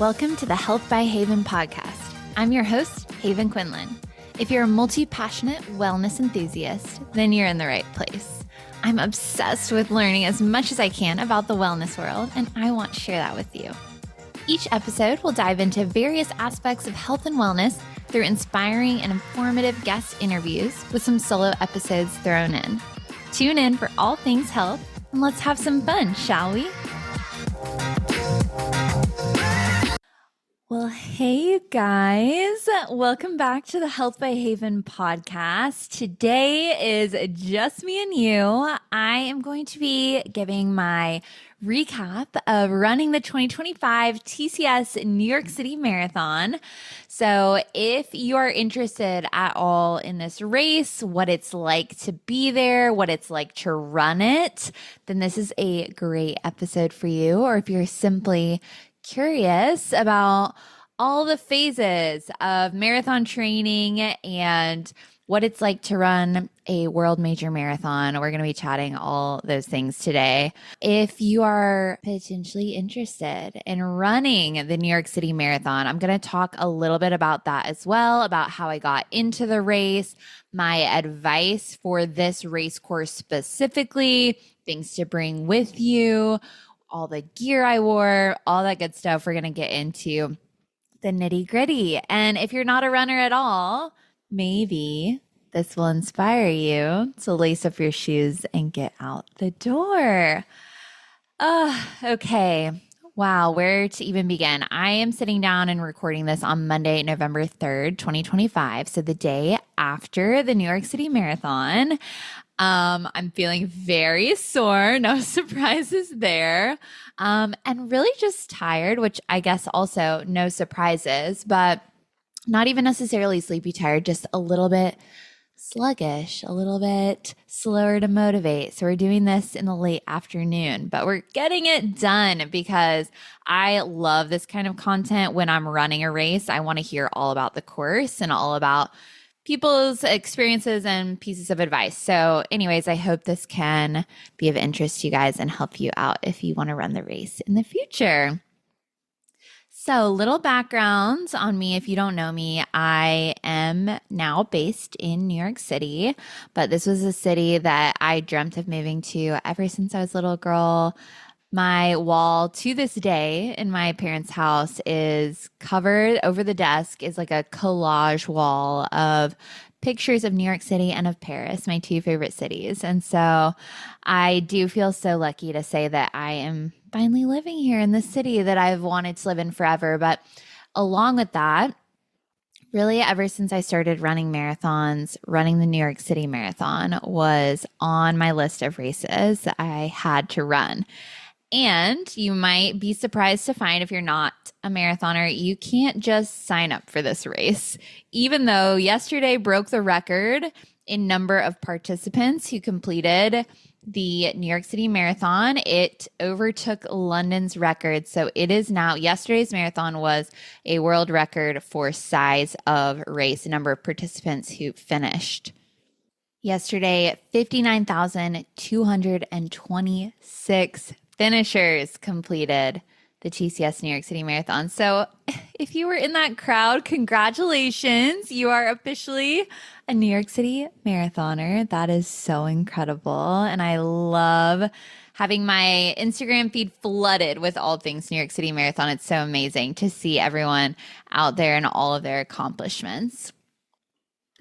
Welcome to the Health by Haven podcast. I'm your host, Haven Quinlan. If you're a multi-passionate wellness enthusiast, then you're in the right place. I'm obsessed with learning as much as I can about the wellness world, and I want to share that with you. Each episode will dive into various aspects of health and wellness through inspiring and informative guest interviews with some solo episodes thrown in. Tune in for all things health, and let's have some fun, shall we? Well, hey, you guys. Welcome back to the Health by Haven podcast. Today is just me and you. I am going to be giving my recap of running the 2025 TCS New York City Marathon. So if you are interested at all in this race, what it's like to be there, what it's like to run it, then this is a great episode for you. Or if you're simply curious about all the phases of marathon training and what it's like to run a world major marathon. We're going to be chatting all those things today. If you are potentially interested in running the New York City Marathon, I'm going to talk a little bit about that as well, about how I got into the race, my advice for this race course specifically, things to bring with you, all the gear I wore, all that good stuff. We're going to get into the nitty gritty. And if you're not a runner at all, maybe this will inspire you to lace up your shoes and get out the door. Okay. Wow. Where to even begin? I am sitting down and recording this on Monday, November 3rd, 2025. So the day after the New York City Marathon. I'm feeling very sore, no surprises there, and really just tired, which I guess also no surprises, but not even necessarily sleepy tired, just a little bit sluggish, a little bit slower to motivate. So we're doing this in the late afternoon, but we're getting it done because I love this kind of content. When I'm running a race, I want to hear all about the course and all about people's experiences and pieces of advice. So anyways, I hope this can be of interest to you guys and help you out if you want to run the race in the future. So little background on me. If you don't know me, I am now based in New York City, but this was a city that I dreamt of moving to ever since I was a little girl. My wall to this day in my parents' house is covered over the desk is like a collage wall of pictures of New York City and of Paris, my two favorite cities. And so I do feel so lucky to say that I am finally living here in this city that I've wanted to live in forever. But along with that, really ever since I started running marathons, running the New York City Marathon was on my list of races that I had to run. And you might be surprised to find, if you're not a marathoner, you can't just sign up for this race. Even though yesterday broke the record in number of participants who completed the New York City Marathon, it overtook London's record. So it is now, yesterday's marathon was a world record for size of race, number of participants who finished. Yesterday, 59,226 finishers completed the TCS New York City Marathon. So if you were in that crowd, congratulations. You are officially a New York City marathoner. That is so incredible. And I love having my Instagram feed flooded with all things New York City Marathon. It's so amazing to see everyone out there and all of their accomplishments.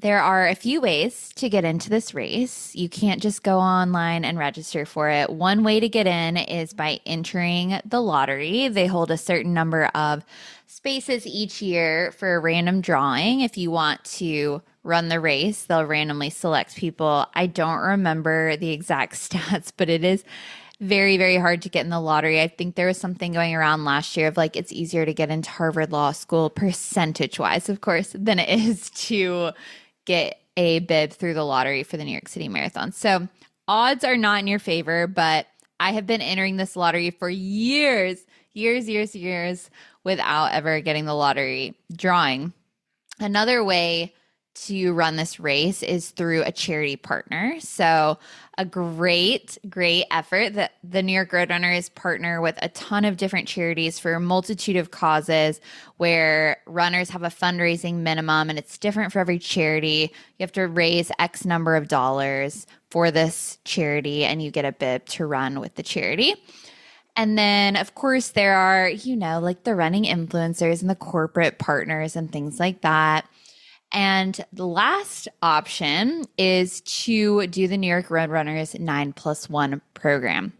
There are a few ways to get into this race. You can't just go online and register for it. One way to get in is by entering the lottery. They hold a certain number of spaces each year for a random drawing. If you want to run the race, they'll randomly select people. I don't remember the exact stats, but it is very, very hard to get in the lottery. I think there was something going around last year of like it's easier to get into Harvard Law School percentage-wise, of course, than it is to get a bid through the lottery for the New York City Marathon. So odds are not in your favor, but I have been entering this lottery for years without ever getting the lottery drawing. Another way to run this race is through a charity partner. So a great effort that the New York Roadrunners partner with a ton of different charities for a multitude of causes where runners have a fundraising minimum, and it's different for every charity. You have to raise X number of dollars for this charity, and you get a bib to run with the charity. And then, of course, there are, like the running influencers and the corporate partners and things like that. And the last option is to do the New York Roadrunners 9+1 program.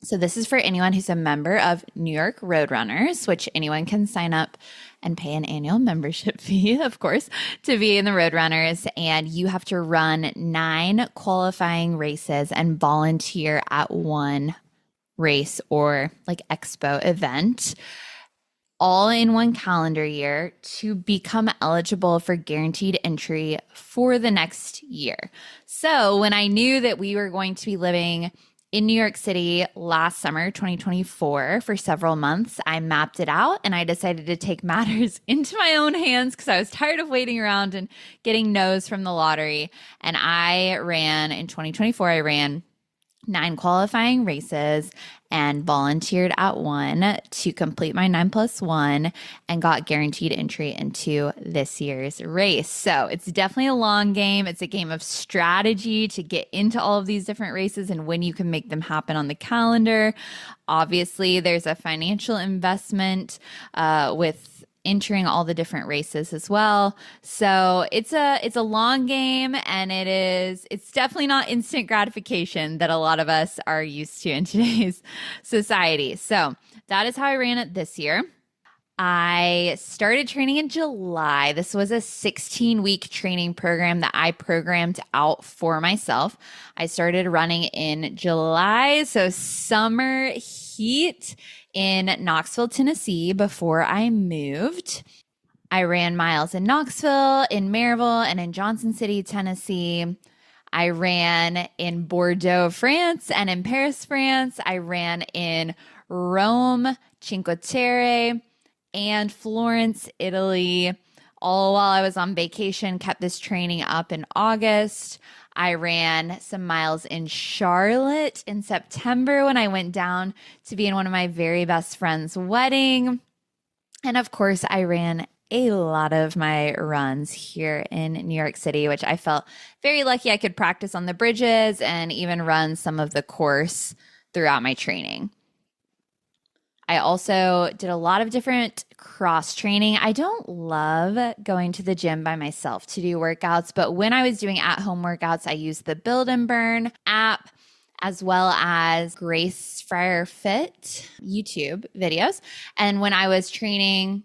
So this is for anyone who's a member of New York Roadrunners, which anyone can sign up and pay an annual membership fee, of course, to be in the Roadrunners. And you have to run 9 qualifying races and volunteer at one race or like expo event, all in one calendar year, to become eligible for guaranteed entry for the next year. So when I knew that we were going to be living in New York City last summer, 2024, for several months, I mapped it out and I decided to take matters into my own hands because I was tired of waiting around and getting no's from the lottery. And in 2024, I ran 9 qualifying races and volunteered at one to complete my 9+1 and got guaranteed entry into this year's race. So it's definitely a long game. It's a game of strategy to get into all of these different races and when you can make them happen on the calendar. Obviously, there's a financial investment with entering all the different races as well. So it's a long game, and it's definitely not instant gratification that a lot of us are used to in today's society. So that is how I ran it this year. I started training in July. This was a 16-week training program that I programmed out for myself. I started running in July, so summer heat in Knoxville, Tennessee, before I moved. I ran miles in Knoxville, in Maryville, and in Johnson City, Tennessee. I ran in Bordeaux, France, and in Paris, France. I ran in Rome, Cinque Terre, and Florence, Italy, all while I was on vacation. Kept this training up in August. I ran some miles in Charlotte in September when I went down to be in one of my very best friend's wedding. And of course, I ran a lot of my runs here in New York City, which I felt very lucky I could practice on the bridges and even run some of the course throughout my training. I also did a lot of different cross training. I don't love going to the gym by myself to do workouts, but when I was doing at-home workouts, I used the Build and Burn app as well as Grace Fryer Fit YouTube videos. And when I was doing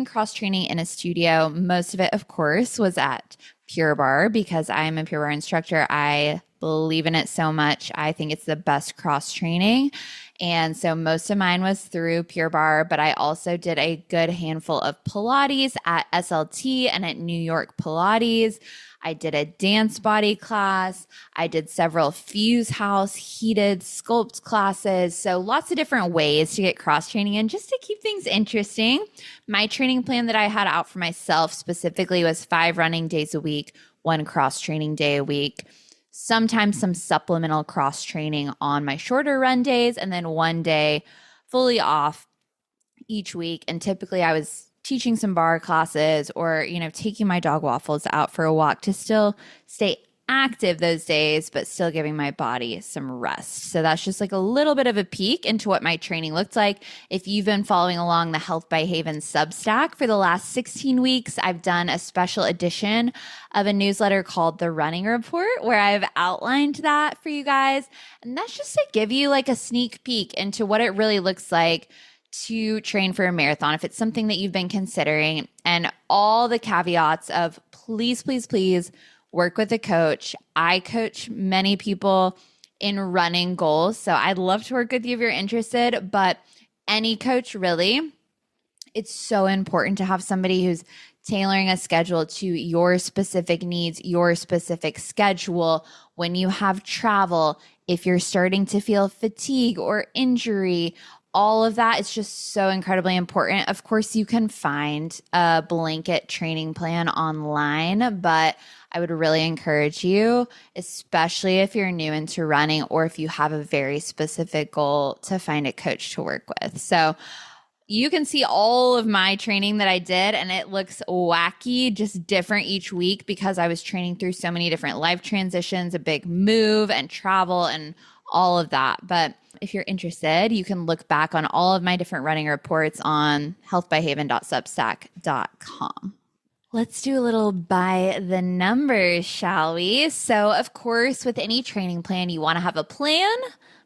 cross training in a studio, most of it, of course, was at Pure Barre because I'm a Pure Barre instructor. I believe in it so much. I think it's the best cross training. And so most of mine was through Pure Barre, but I also did a good handful of Pilates at SLT and at New York Pilates. I did a dance body class. I did several Fuse House heated sculpt classes. So lots of different ways to get cross training in just to keep things interesting. My training plan that I had out for myself specifically was 5 running days a week, 1 cross training day a week. Sometimes some supplemental cross training on my shorter run days, and then 1 day fully off each week. And typically I was teaching some bar classes or, taking my dog Waffles out for a walk to still stay active those days, but still giving my body some rest. So that's just like a little bit of a peek into what my training looked like. If you've been following along the Health by Haven Substack for the last 16 weeks, I've done a special edition of a newsletter called The Running Report, where I've outlined that for you guys. And that's just to give you like a sneak peek into what it really looks like to train for a marathon, if it's something that you've been considering, and all the caveats of please, please, please work with a coach. I coach many people in running goals, so I'd love to work with you if you're interested, but any coach really, it's so important to have somebody who's tailoring a schedule to your specific needs, your specific schedule. When you have travel, if you're starting to feel fatigue or injury, all of that is just so incredibly important. Of course, you can find a blanket training plan online, but I would really encourage you, especially if you're new into running or if you have a very specific goal, to find a coach to work with. So you can see all of my training that I did, and it looks wacky, just different each week because I was training through so many different life transitions, a big move and travel and all of that. But if you're interested, you can look back on all of my different running reports on healthbyhaven.substack.com. Let's do a little by the numbers, shall we? So, of course, with any training plan, you want to have a plan,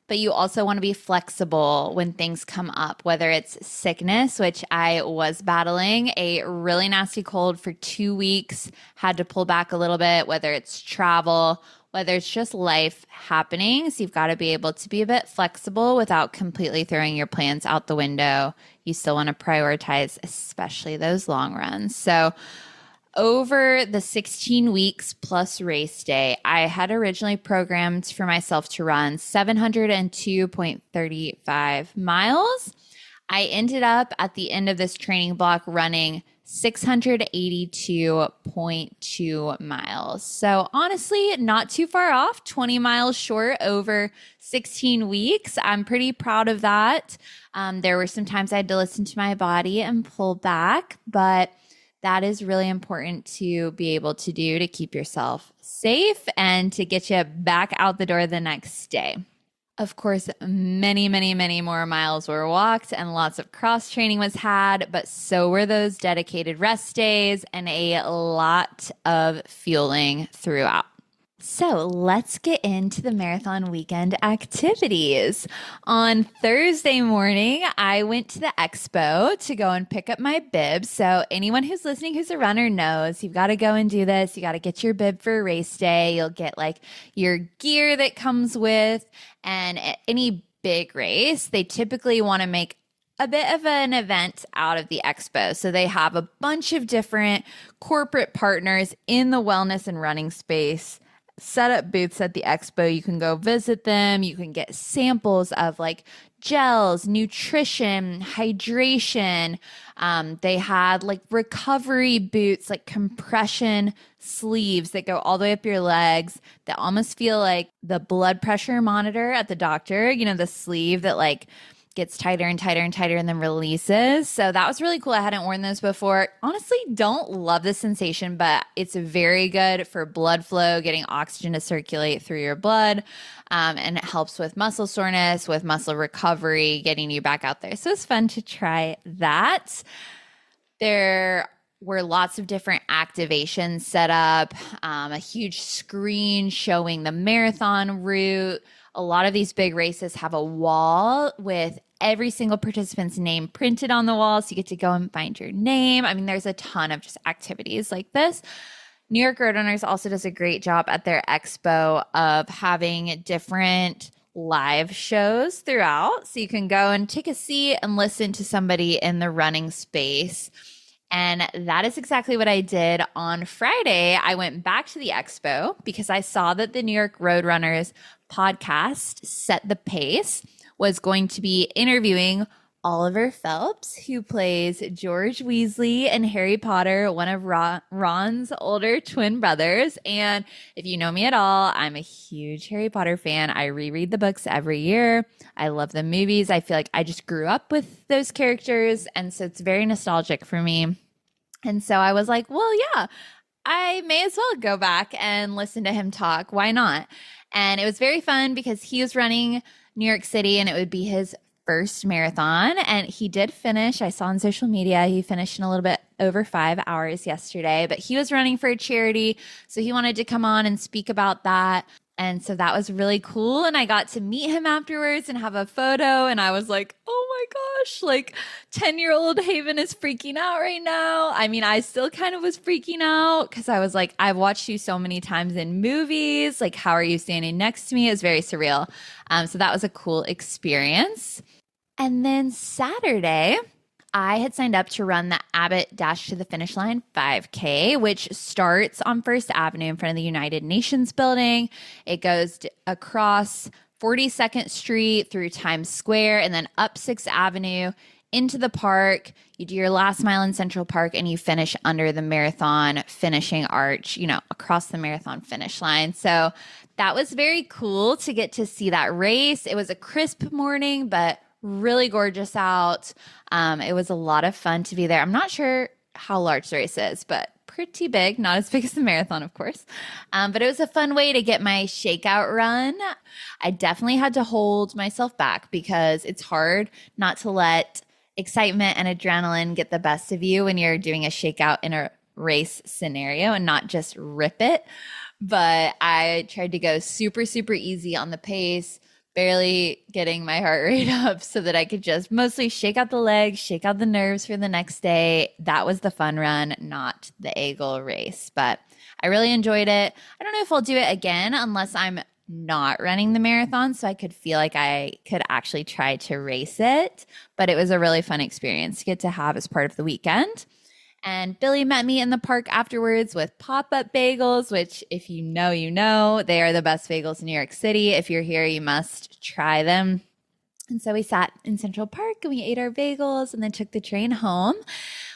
but you also want to be flexible when things come up, whether it's sickness, which I was battling a really nasty cold for 2 weeks, had to pull back a little bit, whether it's travel, whether it's just life happening. So you've got to be able to be a bit flexible without completely throwing your plans out the window. You still want to prioritize, especially those long runs. So over the 16 weeks plus race day, I had originally programmed for myself to run 702.35 miles. I ended up at the end of this training block running 682.2 miles. So honestly, not too far off, 20 miles short over 16 weeks. I'm pretty proud of that. There were some times I had to listen to my body and pull back, but that is really important to be able to do to keep yourself safe and to get you back out the door the next day. Of course, many, many, many more miles were walked and lots of cross training was had, but so were those dedicated rest days and a lot of fueling throughout. So let's get into the marathon weekend activities. On Thursday morning, I went to the expo to go and pick up my bib. So anyone who's listening who's a runner knows you've got to go and do this. You got to get your bib for race day. You'll get like your gear that comes with, and at any big race, they typically want to make a bit of an event out of the expo. So they have a bunch of different corporate partners in the wellness and running space set up booths at the expo. You can go visit them. You can get samples of like gels, nutrition, hydration. They had like recovery boots, like compression sleeves that go all the way up your legs that almost feel like the blood pressure monitor at the doctor, you know, the sleeve that like gets tighter and tighter and tighter and then releases. So that was really cool. I hadn't worn those before. Honestly, don't love the sensation, but it's very good for blood flow, getting oxygen to circulate through your blood. And it helps with muscle soreness, with muscle recovery, getting you back out there. So it's fun to try that. There were lots of different activations set up, a huge screen showing the marathon route. A lot of these big races have a wall with every single participant's name printed on the wall. So you get to go and find your name. I mean, there's a ton of just activities like this. New York Roadrunners also does a great job at their expo of having different live shows throughout. So you can go and take a seat and listen to somebody in the running space. And that is exactly what I did on Friday. I went back to the expo because I saw that the New York Roadrunners podcast, Set the Pace, was going to be interviewing Oliver Phelps, who plays George Weasley in Harry Potter, one of Ron's older twin brothers. And if you know me at all, I'm a huge Harry Potter fan. I reread the books every year. I love the movies. I feel like I just grew up with those characters. And so it's very nostalgic for me. And so I was like, well, yeah, I may as well go back and listen to him talk. Why not? And it was very fun because he was running New York City and it would be his first marathon. And he did finish. I saw on social media, he finished in a little bit over 5 hours yesterday, but he was running for a charity. So he wanted to come on and speak about that. And so that was really cool. And I got to meet him afterwards and have a photo. And I was like, oh my gosh, like 10-year-old Haven is freaking out right now. I mean, I still kind of was freaking out because I was like, I've watched you so many times in movies. Like, how are you standing next to me? It was very surreal. So that was a cool experience. And then Saturday, I had signed up to run the Abbott Dash to the Finish Line 5K, which starts on First Avenue in front of the United Nations building. It goes across 42nd Street through Times Square and then up 6th Avenue into the park. You do your last mile in Central Park and you finish under the marathon finishing arch, across the marathon finish line. So that was very cool to get to see that race. It was a crisp morning, but really gorgeous out. It was a lot of fun to be there. I'm not sure how large the race is, but pretty big, not as big as the marathon, of course. But it was a fun way to get my shakeout run. I definitely had to hold myself back because it's hard not to let excitement and adrenaline get the best of you when you're doing a shakeout in a race scenario and not just rip it. But I tried to go super, super easy on the pace, barely getting my heart rate up so that I could just mostly shake out the legs, shake out the nerves for the next day. That was the fun run, not the Eagle race. But I really enjoyed it. I don't know if I'll do it again unless I'm not running the marathon, so I could feel like I could actually try to race it. But it was a really fun experience to get to have as part of the weekend. And Billy met me in the park afterwards with pop-up bagels, which if you know, they are the best bagels in New York City. If you're here, you must try them. And so we sat in Central Park and we ate our bagels and then took the train home.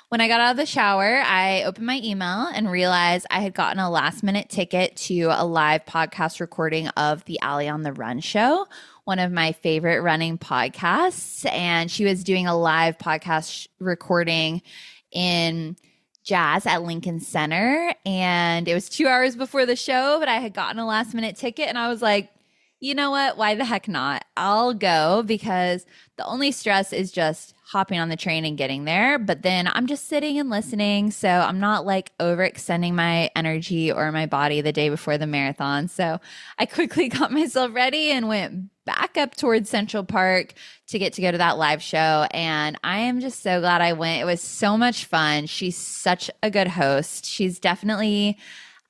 When I got out of the shower, I opened my email and realized I had gotten a last-minute ticket to a live podcast recording of the Allie on the Run show, one of my favorite running podcasts. And she was doing a live podcast recording in Jazz at Lincoln Center. And it was 2 hours before the show, but I had gotten a last minute ticket and I was like, you know what? Why the heck not? I'll go because the only stress is just hopping on the train and getting there. But then I'm just sitting and listening. So I'm not like overextending my energy or my body the day before the marathon. So I quickly got myself ready and went back up towards Central Park to go to that live show. And I am just so glad I went. It was so much fun. She's such a good host. She's definitely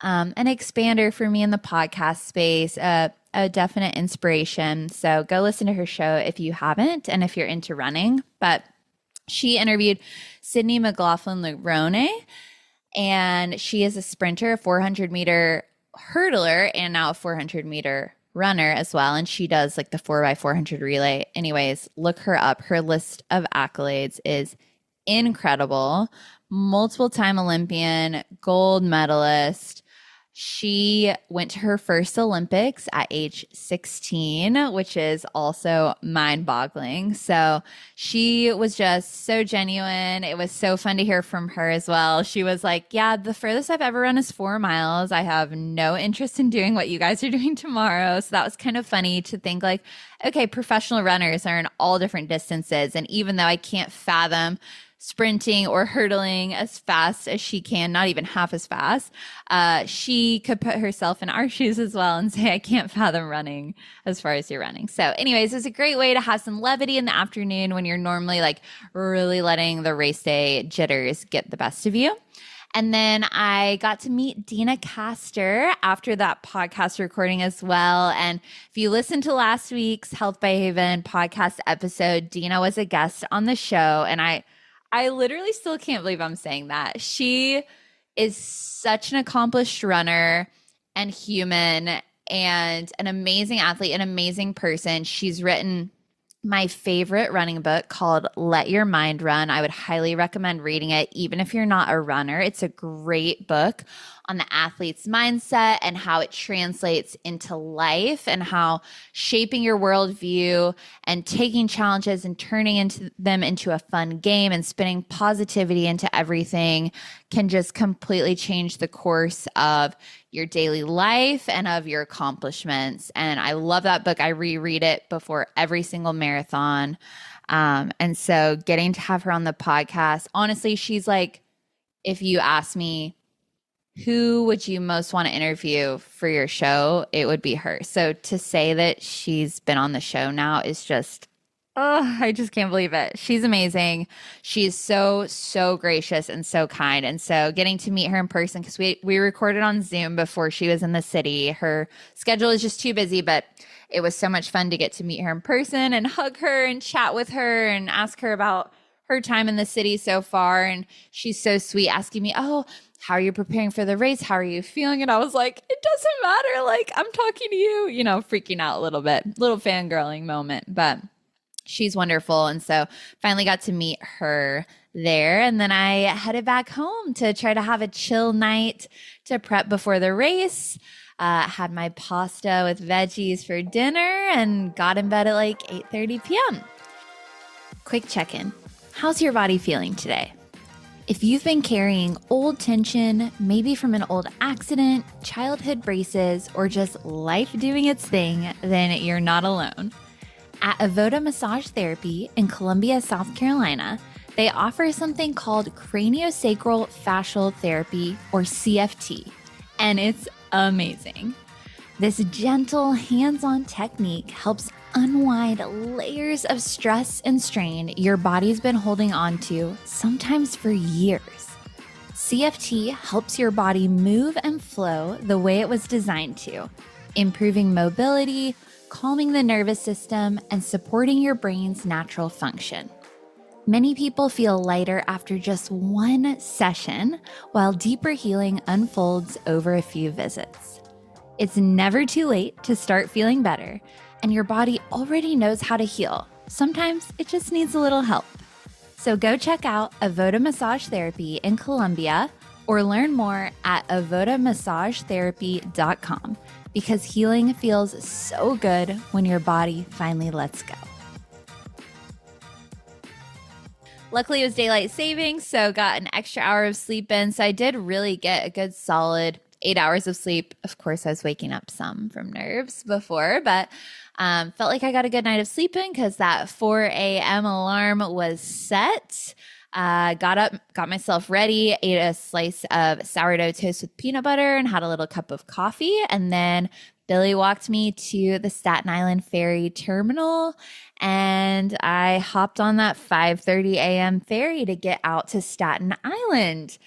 an expander for me in the podcast space, a definite inspiration. So go listen to her show if you haven't and if you're into running. But she interviewed Sydney McLaughlin-Levrone, and she is a sprinter, a 400-meter hurdler, and now a 400-meter runner as well. And she does like the 4x400 relay. Anyways, look her up. Her list of accolades is incredible. Multiple time Olympian, gold medalist. She went to her first Olympics at age 16, which is also mind-boggling. So she was just so genuine. It was so fun to hear from her as well. She was like, yeah, the furthest I've ever run is 4 miles. I have no interest in doing what you guys are doing tomorrow. So that was kind of funny to think like, okay, professional runners are in all different distances. And even though I can't fathom sprinting or hurdling as fast as she can, not even half as fast, she could put herself in our shoes as well and say, I can't fathom running as far as you're running. So anyways, it's a great way to have some levity in the afternoon when you're normally like really letting the race day jitters get the best of you. And then I got to meet Deena Kastor after that podcast recording as well. And if you listen to last week's Health by Haven podcast episode, Deena was a guest on the show. And I literally still can't believe I'm saying that. She is such an accomplished runner and human and an amazing athlete, an amazing person. She's written my favorite running book called Let Your Mind Run. I would highly recommend reading it, even if you're not a runner. It's a great book on the athlete's mindset and how it translates into life and how shaping your worldview and taking challenges and turning them into a fun game and spinning positivity into everything can just completely change the course of your daily life and of your accomplishments. And I love that book. I reread it before every single marathon. And so getting to have her on the podcast, honestly, she's like, if you ask me, who would you most want to interview for your show? It would be her. So to say that she's been on the show now is just, oh, I just can't believe it. She's amazing. She's so, so gracious and so kind. And so getting to meet her in person, because we recorded on Zoom before she was in the city. Her schedule is just too busy, but it was so much fun to get to meet her in person and hug her and chat with her and ask her about her time in the city so far. And she's so sweet, asking me, oh, how are you preparing for the race? How are you feeling? And I was like, it doesn't matter. Like, I'm talking to you, freaking out a little bit, little fangirling moment, but she's wonderful. And so finally got to meet her there. And then I headed back home to try to have a chill night to prep before the race. Had my pasta with veggies for dinner and got in bed at like 8:30 p.m. Quick check-in. How's your body feeling today? If you've been carrying old tension, maybe from an old accident, childhood braces, or just life doing its thing, then you're not alone. At Avoda Massage Therapy in Columbia, South Carolina, they offer something called craniosacral fascial therapy, or CFT, and it's amazing. This gentle, hands-on technique helps unwind layers of stress and strain your body's been holding on to, sometimes for years. CFT helps your body move and flow the way it was designed to, improving mobility, calming the nervous system, and supporting your brain's natural function. Many people feel lighter after just one session, while deeper healing unfolds over a few visits. It's never too late to start feeling better, and your body already knows how to heal. Sometimes it just needs a little help. So go check out Avoda Massage Therapy in Columbia or learn more at avodamassagetherapy.com, because healing feels so good when your body finally lets go. Luckily, it was daylight savings, so got an extra hour of sleep in. So I did really get a good solid 8 hours of sleep. Of course, I was waking up some from nerves before, but felt like I got a good night of sleeping because that 4 a.m. alarm was set. Got up, got myself ready, ate a slice of sourdough toast with peanut butter and had a little cup of coffee. And then Billy walked me to the Staten Island Ferry terminal, and I hopped on that 5:30 a.m. ferry to get out to Staten Island.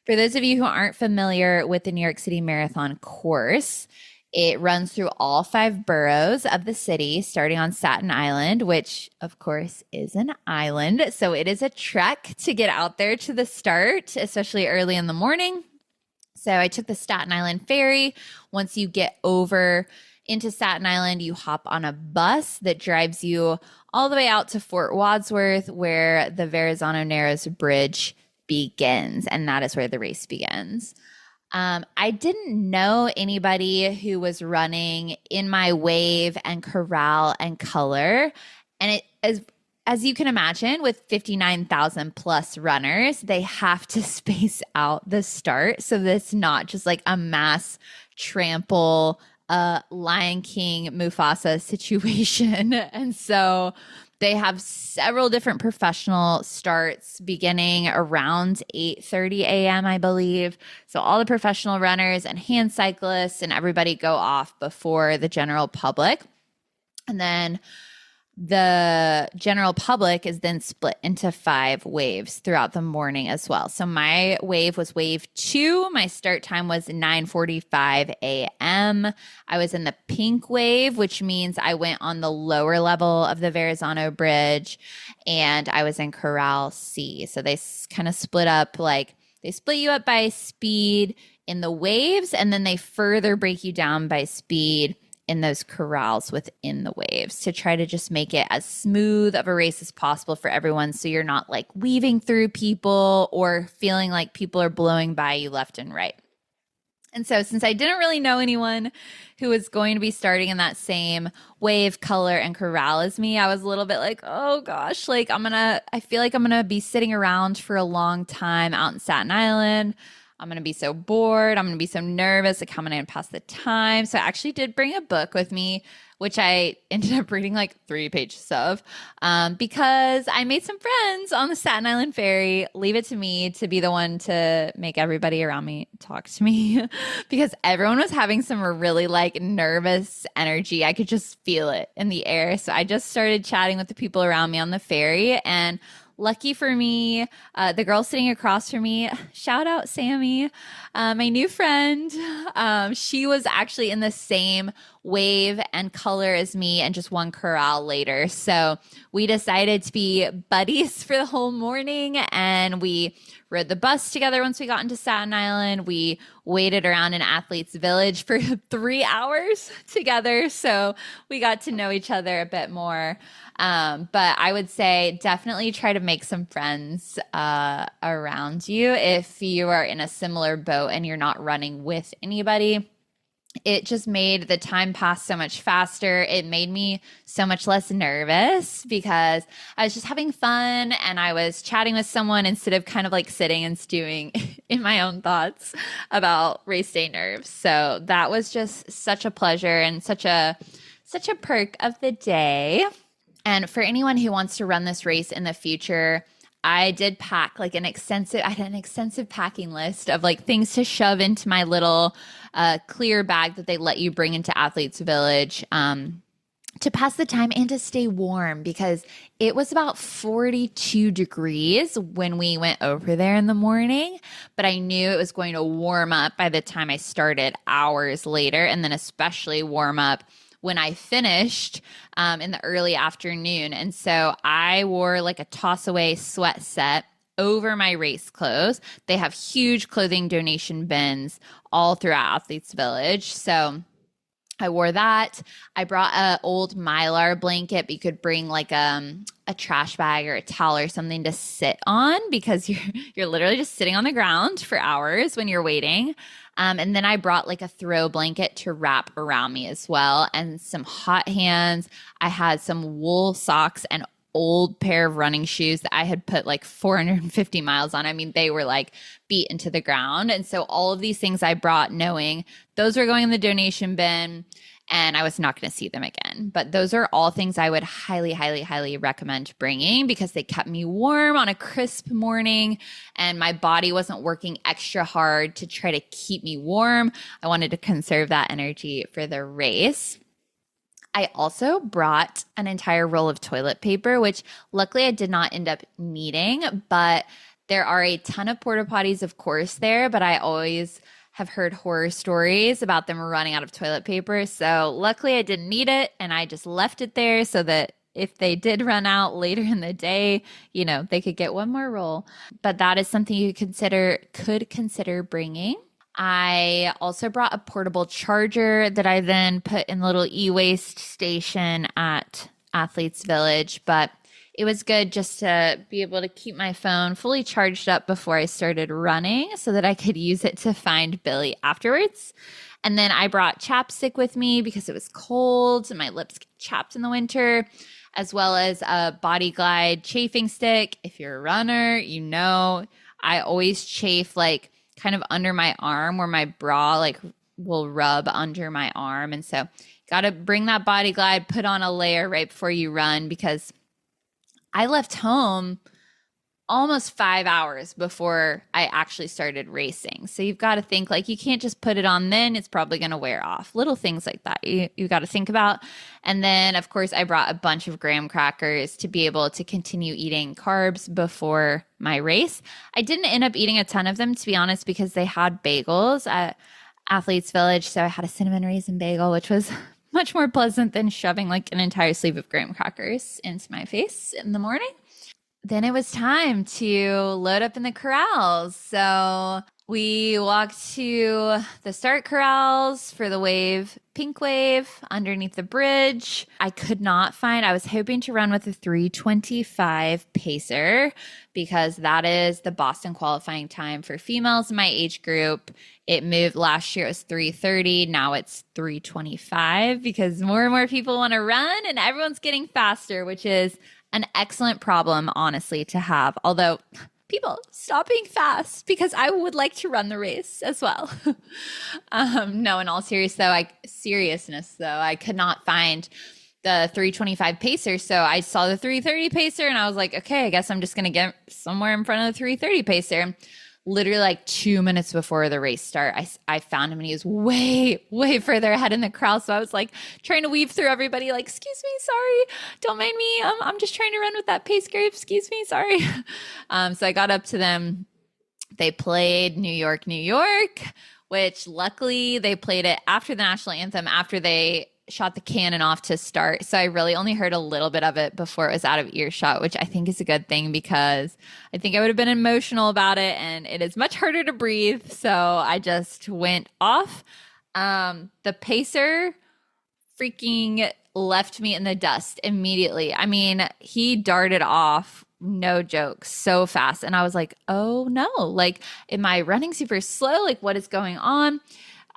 For those of you who aren't familiar with the New York City Marathon course, it runs through all 5 boroughs of the city, starting on Staten Island, which of course is an island. So it is a trek to get out there to the start, especially early in the morning. So I took the Staten Island ferry. Once you get over into Staten Island, you hop on a bus that drives you all the way out to Fort Wadsworth, where the Verrazano Narrows Bridge begins, and that is where the race begins. I didn't know anybody who was running in my wave and corral and color, and it as you can imagine, with 59,000 plus runners, they have to space out the start, so that's not just like a mass trample Lion King Mufasa situation. And so they have several different professional starts beginning around 8:30 a.m., I believe. So all the professional runners and hand cyclists and everybody go off before the general public. And then the general public is then split into 5 waves throughout the morning as well. So my wave was wave 2. My start time was 9:45 a.m. I was in the pink wave, which means I went on the lower level of the Verrazano Bridge, and I was in Corral C. So they kind of split up, like they split you up by speed in the waves, and then they further break you down by speed in those corrals within the waves to try to just make it as smooth of a race as possible for everyone, so you're not like weaving through people or feeling like people are blowing by you left and right. And so since I didn't really know anyone who was going to be starting in that same wave, color, and corral as me, I was a little bit like, oh gosh, like I feel like I'm gonna be sitting around for a long time out in Staten Island. I'm going to be so bored. I'm going to be so nervous. Like, how am I going to pass the time? So I actually did bring a book with me, which I ended up reading like 3 pages of, because I made some friends on the Staten Island Ferry. Leave it to me to be the one to make everybody around me talk to me because everyone was having some really like nervous energy. I could just feel it in the air. So I just started chatting with the people around me on the ferry, and lucky for me, the girl sitting across from me, shout out Sammy, my new friend, she was actually in the same wave and color as me and just one corral later. So we decided to be buddies for the whole morning, and we rode the bus together once we got into Staten Island. We waited around in Athletes Village for 3 hours together. So we got to know each other a bit more. But I would say definitely try to make some friends around you if you are in a similar boat and you're not running with anybody. It just made the time pass so much faster. It made me so much less nervous because I was just having fun and I was chatting with someone instead of kind of like sitting and stewing in my own thoughts about race day nerves. So that was just such a pleasure and such a perk of the day. And for anyone who wants to run this race in the future, I did pack like I had an extensive packing list of like things to shove into my little clear bag that they let you bring into Athletes Village to pass the time and to stay warm because it was about 42 degrees when we went over there in the morning, but I knew it was going to warm up by the time I started hours later, and then especially warm up when I finished in the early afternoon. And so I wore like a toss away sweat set over my race clothes. They have huge clothing donation bins all throughout Athletes Village. So I wore that. I brought an old Mylar blanket, but you could bring like a trash bag or a towel or something to sit on because you're literally just sitting on the ground for hours when you're waiting. And then I brought like a throw blanket to wrap around me as well, and some hot hands. I had some wool socks and old pair of running shoes that I had put like 450 miles on. I mean, they were like beat into the ground. And so all of these things I brought knowing those were going in the donation bin and I was not going to see them again. But those are all things I would highly, highly, highly recommend bringing because they kept me warm on a crisp morning and my body wasn't working extra hard to try to keep me warm. I wanted to conserve that energy for the race. I also brought an entire roll of toilet paper, which luckily I did not end up needing, but there are a ton of porta potties, of course, there, but I always have heard horror stories about them running out of toilet paper. So luckily I didn't need it and I just left it there so that if they did run out later in the day, you know, they could get one more roll. But that is something you could consider bringing. I also brought a portable charger that I then put in the little e-waste station at Athletes Village, but it was good just to be able to keep my phone fully charged up before I started running so that I could use it to find Billy afterwards. And then I brought chapstick with me because it was cold and my lips get chapped in the winter, as well as a Body Glide chafing stick. If you're a runner, you know I always chafe like kind of under my arm where my bra like will rub under my arm. And so got to bring that Body Glide, put on a layer right before you run because I left home almost 5 hours before I actually started racing. So you've got to think like you can't just put it on then, it's probably going to wear off. Little things like that you got to think about. And then, of course, I brought a bunch of graham crackers to be able to continue eating carbs before my race. I didn't end up eating a ton of them, to be honest, because they had bagels at Athletes Village. So I had a cinnamon raisin bagel, which was much more pleasant than shoving like an entire sleeve of graham crackers into my face in the morning. Then it was time to load up in the corrals. So we walked to the start corrals for the pink wave underneath the bridge. I was hoping to run with a 3:25 pacer because that is the Boston qualifying time for females in my age group. It moved last year, it was 3:30. Now it's 3:25 because more and more people want to run and everyone's getting faster, which is an excellent problem, honestly, to have. Although, people, stop being fast because I would like to run the race as well. No, in all seriousness, though, I could not find the 3:25 pacer. So I saw the 3:30 pacer and I was like, okay, I guess I'm just going to get somewhere in front of the 3:30 pacer. Literally like 2 minutes before the race start, I found him and he was way, way further ahead in the crowd. So I was like trying to weave through everybody like, excuse me, sorry, don't mind me. I'm just trying to run with that pace group. Excuse me, sorry. So I got up to them. They played New York, New York, which luckily they played it after the national anthem, after they shot the cannon off to start. So I really only heard a little bit of it before it was out of earshot, which I think is a good thing because I think I would have been emotional about it and it is much harder to breathe. So I just went off. The pacer freaking left me in the dust immediately. I mean, he darted off, no joke, so fast. And I was like, oh no, like, am I running super slow? Like, what is going on?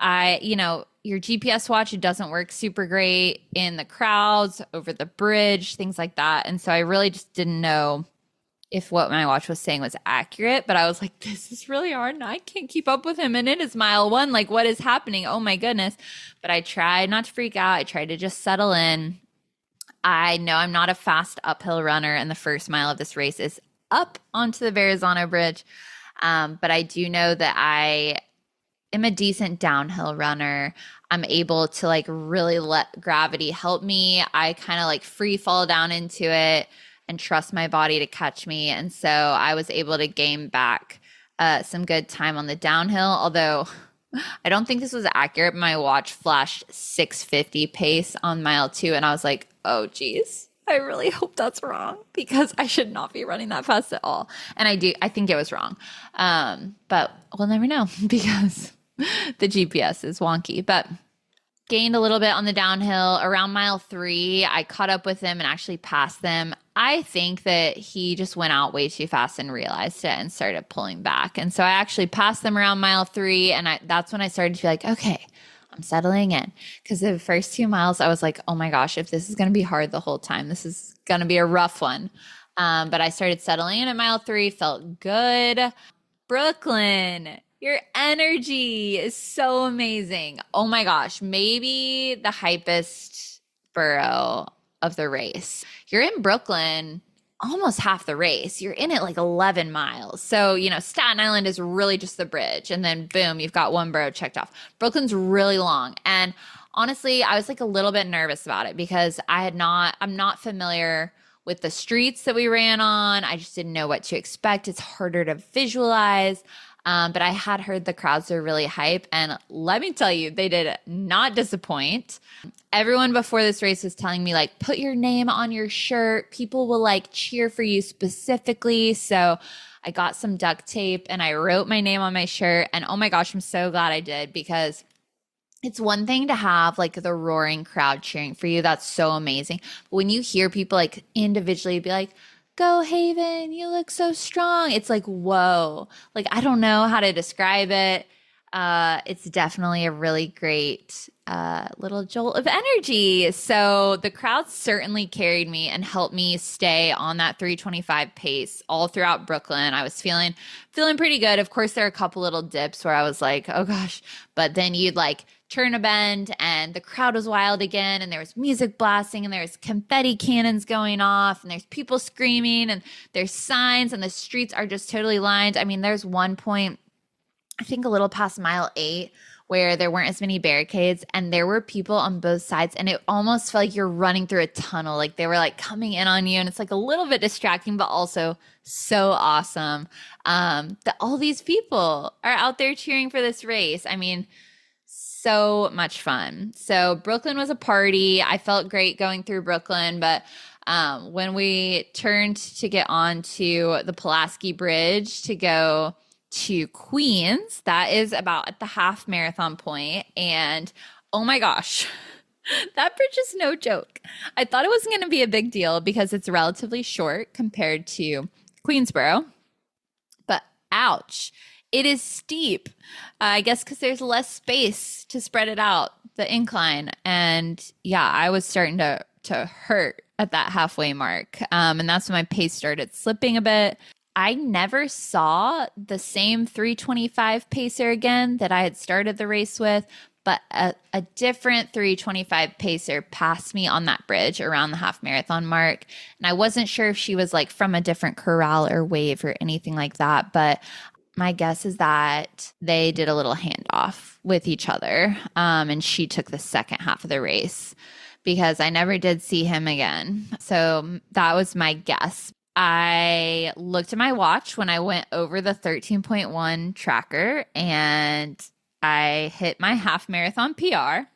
Your GPS watch, it doesn't work super great in the crowds, over the bridge, things like that. And so I really just didn't know if what my watch was saying was accurate, but I was like, this is really hard and I can't keep up with him. And it is mile 1. Like, what is happening? Oh my goodness. But I tried not to freak out. I tried to just settle in. I know I'm not a fast uphill runner, and the first mile of this race is up onto the Verrazano Bridge. But I do know that I am a decent downhill runner. I'm able to like really let gravity help me. I kind of like free fall down into it and trust my body to catch me. And so I was able to gain back some good time on the downhill, although I don't think this was accurate. My watch flashed 6:50 pace on mile 2, and I was like, oh geez, I really hope that's wrong because I should not be running that fast at all. And I think it was wrong. But we'll never know because the GPS is wonky. But gained a little bit on the downhill. Around mile 3, I caught up with them and actually passed them. I think that he just went out way too fast and realized it and started pulling back. And so I actually passed them around mile 3, and that's when I started to feel like, okay, I'm settling in. Because the first 2 miles, I was like, oh my gosh, if this is going to be hard the whole time, this is going to be a rough one. But I started settling in at mile 3, felt good. Brooklyn, your energy is so amazing. Oh my gosh, maybe the hypest borough of the race. You're in Brooklyn almost half the race. You're in it like 11 miles. So, Staten Island is really just the bridge. And then boom, you've got one borough checked off. Brooklyn's really long. And honestly, I was like a little bit nervous about it because I'm not familiar with the streets that we ran on. I just didn't know what to expect. It's harder to visualize. But I had heard the crowds are really hype. And let me tell you, they did not disappoint. Everyone before this race was telling me, like, put your name on your shirt. People will, like, cheer for you specifically. So I got some duct tape and I wrote my name on my shirt. And oh my gosh, I'm so glad I did because it's one thing to have, like, the roaring crowd cheering for you. That's so amazing. But when you hear people, like, individually be like, go Haven, you look so strong. It's like, whoa. Like, I don't know how to describe it. It's definitely a really great little jolt of energy. So the crowd certainly carried me and helped me stay on that 3:25 pace all throughout Brooklyn. I was feeling pretty good. Of course, there are a couple little dips where I was like, oh gosh, but then you'd like turn a bend and the crowd was wild again and there was music blasting and there's confetti cannons going off and there's people screaming and there's signs and the streets are just totally lined. I mean, there's one point, I think a little past mile 8, where there weren't as many barricades and there were people on both sides and it almost felt like you're running through a tunnel. Like they were like coming in on you and it's like a little bit distracting, but also so awesome that all these people are out there cheering for this race. I mean, so much fun. So Brooklyn was a party. I felt great going through Brooklyn, but when we turned to get onto the Pulaski Bridge to go to Queens, that is about at the half marathon point, and oh my gosh, that bridge is no joke. I thought it wasn't going to be a big deal because it's relatively short compared to Queensboro, but ouch, it is steep. I guess because there's less space to spread it out, the incline, and yeah, I was starting to hurt at that halfway mark, and that's when my pace started slipping a bit. I never saw the same 3:25 pacer again that I had started the race with, but a different 3:25 pacer passed me on that bridge around the half marathon mark. And I wasn't sure if she was like from a different corral or wave or anything like that, but my guess is that they did a little handoff with each other, and she took the second half of the race because I never did see him again. So that was my guess. I looked at my watch when I went over the 13.1 tracker and I hit my half marathon PR.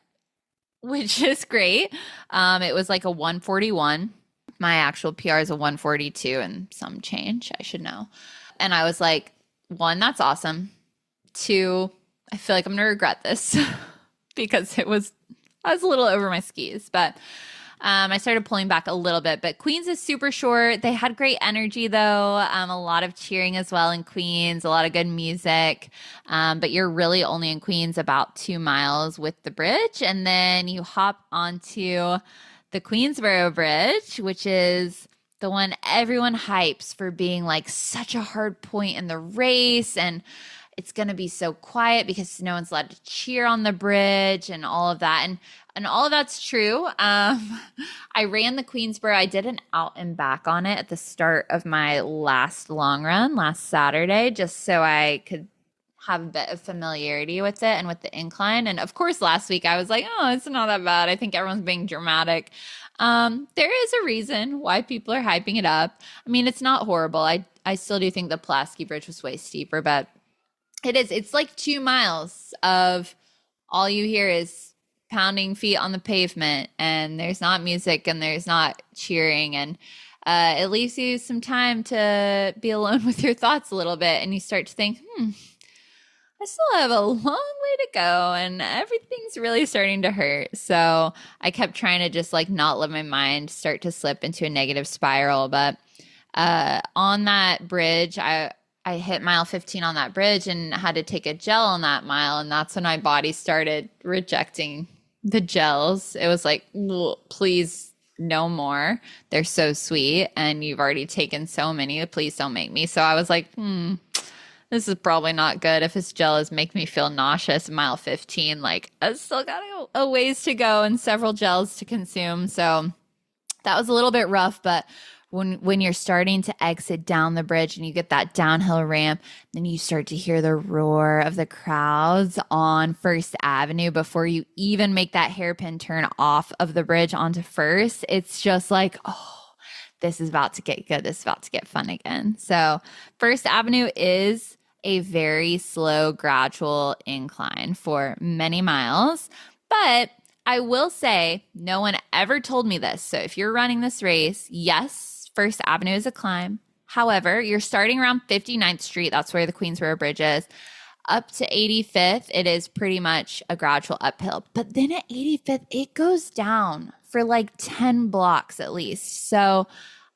which is great. It was like a 141. My actual PR is a 142 and some change, I should know. And I was like, one, that's awesome. Two, I feel like I'm going to regret this because I was a little over my skis, but I started pulling back a little bit. But Queens is super short. They had great energy though. A lot of cheering as well in Queens, a lot of good music. But you're really only in Queens about 2 miles with the bridge. And then you hop onto the Queensboro Bridge, which is the one everyone hypes for being like such a hard point in the race. And it's going to be so quiet because no one's allowed to cheer on the bridge and all of that. And all of that's true. I ran the Queensboro. I did an out and back on it at the start of my last long run last Saturday, just so I could have a bit of familiarity with it and with the incline. And of course, last week I was like, oh, it's not that bad. I think everyone's being dramatic. There is a reason why people are hyping it up. I mean, it's not horrible. I still do think the Pulaski Bridge was way steeper, but it's like 2 miles of all you hear is pounding feet on the pavement, and there's not music and there's not cheering, and it leaves you some time to be alone with your thoughts a little bit, and you start to think, I still have a long way to go and everything's really starting to hurt. So I kept trying to just like not let my mind start to slip into a negative spiral. But on that bridge, I hit mile 15 on that bridge and had to take a gel on that mile. And that's when my body started rejecting the gels. It was like, please, no more. They're so sweet. And you've already taken so many. Please don't make me. So I was like, this is probably not good. If this gel is making me feel nauseous at mile 15, like I've still got a ways to go and several gels to consume. So that was a little bit rough, but when you're starting to exit down the bridge and you get that downhill ramp, then you start to hear the roar of the crowds on First Avenue before you even make that hairpin turn off of the bridge onto First. It's just like, oh, this is about to get good. This is about to get fun again. So First Avenue is a very slow, gradual incline for many miles. But I will say no one ever told me this. So if you're running this race, yes, First Avenue is a climb. However, you're starting around 59th Street. That's where the Queensboro Bridge is. Up to 85th, it is pretty much a gradual uphill. But then at 85th, it goes down for like 10 blocks at least. So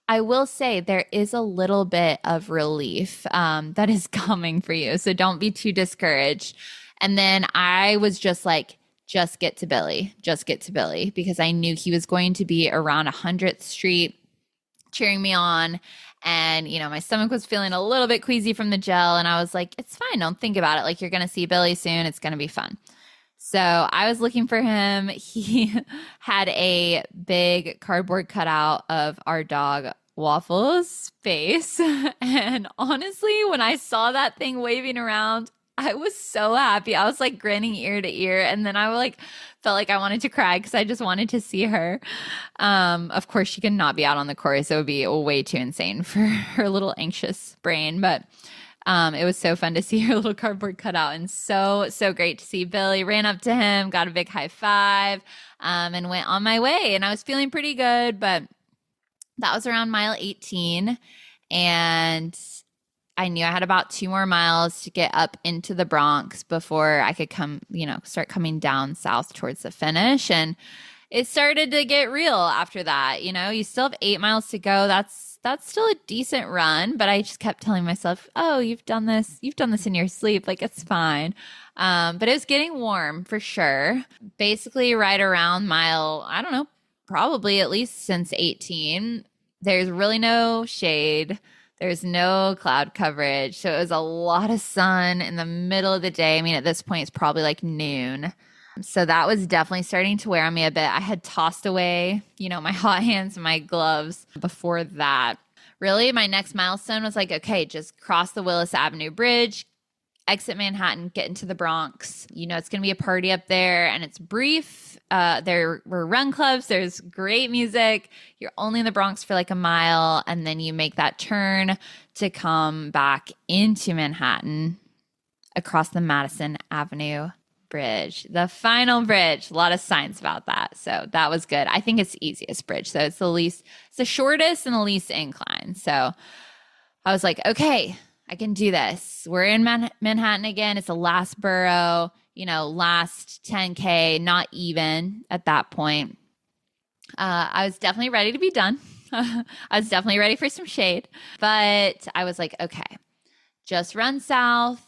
I will say there is a little bit of relief that is coming for you. So don't be too discouraged. And then I was just like, just get to Billy, because I knew he was going to be around 100th Street cheering me on. And, you know, my stomach was feeling a little bit queasy from the gel. And I was like, it's fine. Don't think about it. Like, you're going to see Billy soon. It's going to be fun. So I was looking for him. He had a big cardboard cutout of our dog Waffle's face. And honestly, when I saw that thing waving around, I was so happy. I was like grinning ear to ear. And then I like felt like I wanted to cry because I just wanted to see her. Of course, she could not be out on the course. It would be way too insane for her little anxious brain. But it was so fun to see her little cardboard cutout, and so great to see Billy. Ran up to him, got a big high five, and went on my way. And I was feeling pretty good, but that was around mile 18. And I knew I had about 2 more miles to get up into the Bronx before I could start coming down south towards the finish. And it started to get real after that. You know, you still have 8 miles to go. That's still a decent run, but I just kept telling myself, oh, you've done this in your sleep. Like, it's fine. But it was getting warm for sure. Basically right around mile, I don't know, probably at least since 18, there's really no shade. There's no cloud coverage. So it was a lot of sun in the middle of the day. I mean, at this point, it's probably like noon. So that was definitely starting to wear on me a bit. I had tossed away, my hot hands and my gloves before that. Really, my next milestone was like, okay, just cross the Willis Avenue Bridge, exit Manhattan, get into the Bronx. It's going to be a party up there, and it's brief. There were run clubs. There's great music. You're only in the Bronx for like a mile, and then you make that turn to come back into Manhattan across the Madison Avenue bridge, the final bridge. A lot of science about that. So that was good. I think it's the easiest bridge. So it's the shortest and the least incline. So I was like, okay, I can do this. We're in Manhattan again. It's the last borough, last 10K, not even at that point. I was definitely ready to be done. I was definitely ready for some shade, but I was like, okay, just run south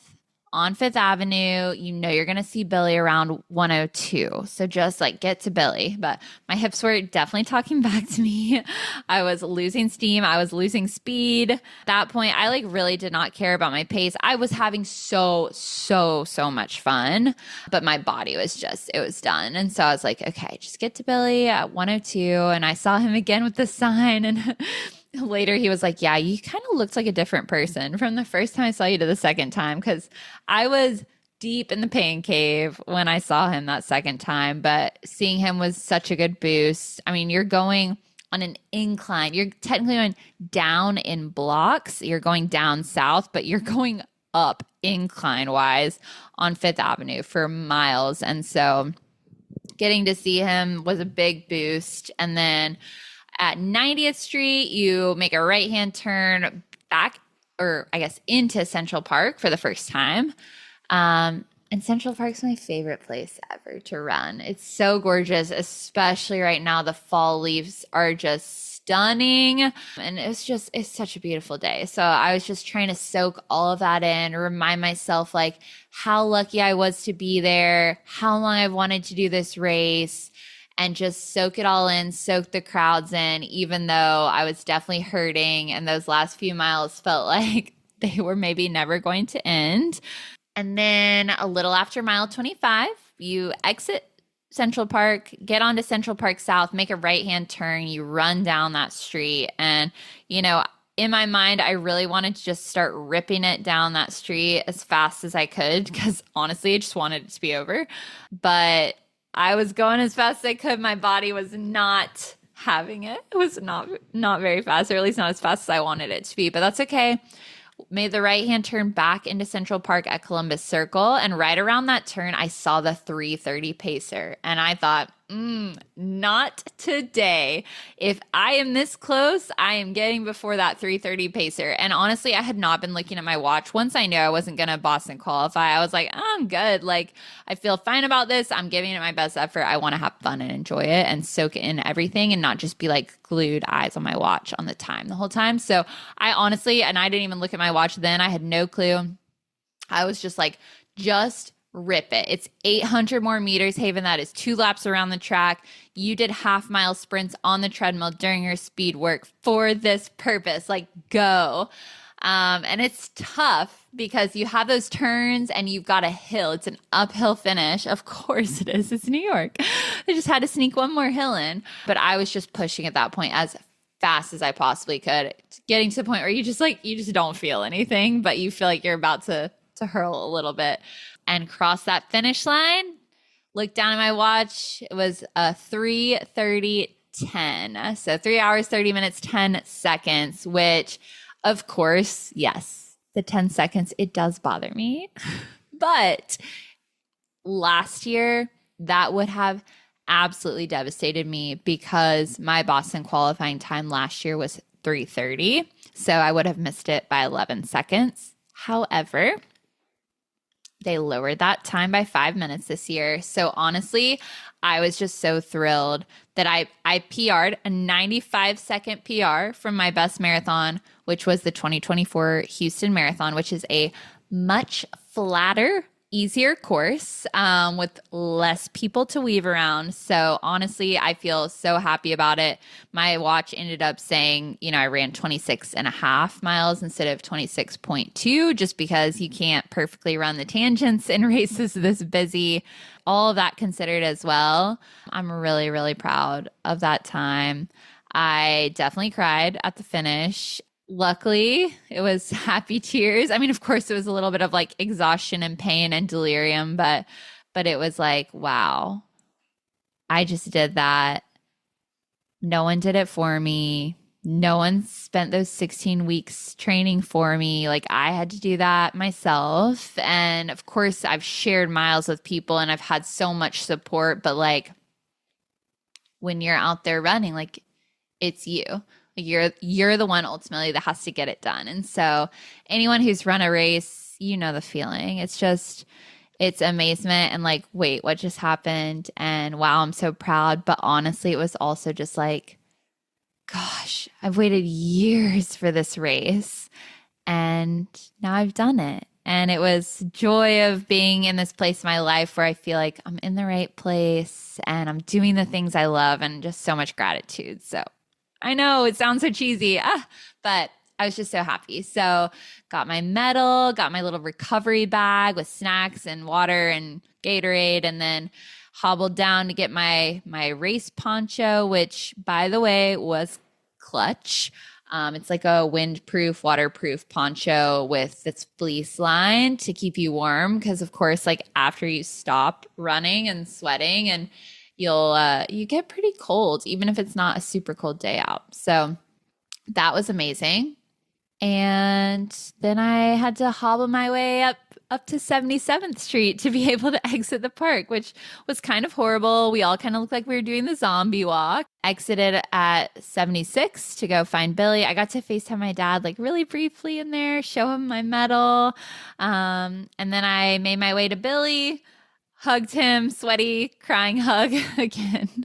on Fifth Avenue. You're going to see Billy around 102. So just get to Billy. But my hips were definitely talking back to me. I was losing steam. I was losing speed. At that point, I really did not care about my pace. I was having so much fun, but my body was it was done. And so I was like, okay, just get to Billy at 102. And I saw him again with the sign, and later he was like, yeah, you kind of looked like a different person from the first time I saw you to the second time, because I was deep in the pain cave when I saw him that second time, but seeing him was such a good boost. I mean, you're going on an incline. You're technically going down in blocks. You're going down south, but you're going up incline wise on Fifth Avenue for miles. And so getting to see him was a big boost. And then at 90th Street, you make a right-hand turn back, or I guess into Central Park for the first time. And Central Park's my favorite place ever to run. It's so gorgeous, especially right now. The fall leaves are just stunning. And it's such a beautiful day. So I was just trying to soak all of that in, remind myself how lucky I was to be there, how long I've wanted to do this race, and just soak it all in, soak the crowds in, even though I was definitely hurting. And those last few miles felt like they were maybe never going to end. And then a little after mile 25, you exit Central Park, get onto Central Park South, make a right-hand turn, you run down that street. And, in my mind, I really wanted to just start ripping it down that street as fast as I could, because honestly, I just wanted it to be over. But I was going as fast as I could. My body was not having it. It was not very fast, or at least not as fast as I wanted it to be, but that's okay. Made the right-hand turn back into Central Park at Columbus Circle. And right around that turn, I saw the 3:30 pacer. And I thought, not today. If I am this close, I am getting before that 3:30 pacer. And honestly, I had not been looking at my watch. Once I knew I wasn't going to Boston qualify, I was like, I'm good. I feel fine about this. I'm giving it my best effort. I want to have fun and enjoy it and soak in everything and not just be glued eyes on my watch on the time the whole time. So I honestly, and I didn't even look at my watch then. I had no clue. I was just just rip it. It's 800 more meters, Haven. That is 2 laps around the track. You did half-mile sprints on the treadmill during your speed work for this purpose. Go. And it's tough because you have those turns and you've got a hill. It's an uphill finish. Of course it is. It's New York. I just had to sneak one more hill in. But I was just pushing at that point as fast as I possibly could, getting to the point where you just don't feel anything, but you feel like you're about to hurl a little bit. And cross that finish line, look down at my watch. It was a 3:30:10. So 3 hours, 30 minutes, 10 seconds, which, of course, yes, the 10 seconds, it does bother me. But last year, that would have absolutely devastated me because my Boston qualifying time last year was 3:30. So I would have missed it by 11 seconds. However, they lowered that time by 5 minutes this year. So honestly, I was just so thrilled that I PR'd a 95-second PR from my best marathon, which was the 2024 Houston Marathon, which is a much flatter, easier course with less people to weave around. So honestly, I feel so happy about it. My watch ended up saying, I ran 26.5 miles instead of 26.2, just because you can't perfectly run the tangents in races this busy. All of that considered as well. I'm really, really proud of that time. I definitely cried at the finish. Luckily, it was happy tears. I mean, of course, it was a little bit of exhaustion and pain and delirium, but it was wow, I just did that. No one did it for me. No one spent those 16 weeks training for me. Like I had to do that myself. And of course, I've shared miles with people and I've had so much support, but like when you're out there running, like it's you. You're the one ultimately that has to get it done. And so anyone who's run a race, you know the feeling. It's amazement and like, wait, what just happened? And wow, I'm so proud. But honestly, it was also just like, gosh, I've waited years for this race and now I've done it. And it was joy of being in this place in my life where I feel like I'm in the right place and I'm doing the things I love and just so much gratitude. So I know it sounds so cheesy, but I was just so happy. So got my medal, got my little recovery bag with snacks and water and Gatorade, and then hobbled down to get my race poncho, which by the way was clutch. It's like a windproof, waterproof poncho with its fleece line to keep you warm. Cause of course, like after you stop running and sweating and you get pretty cold, even if it's not a super cold day out. So that was amazing. And then I had to hobble my way up to 77th Street to be able to exit the park, which was kind of horrible. We all kind of looked like we were doing the zombie walk. Exited at 76 to go find Billy. I got to FaceTime my dad like really briefly in there, show him my medal. And then I made my way to Billy, hugged him, sweaty, crying hug again.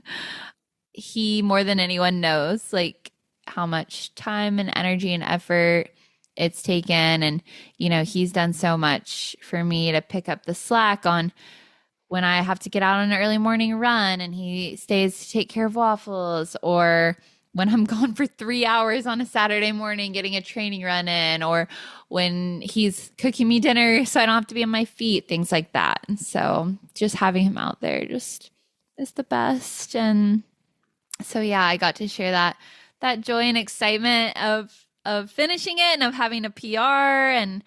He, more than anyone, knows like how much time and energy and effort it's taken. And, you know, he's done so much for me to pick up the slack on when I have to get out on an early morning run and he stays to take care of waffles, or when I'm gone for 3 hours on a Saturday morning getting a training run in, or when he's cooking me dinner so I don't have to be on my feet, things like that. And so just having him out there just is the best. And so, yeah, I got to share that joy and excitement of finishing it and of having a PR. And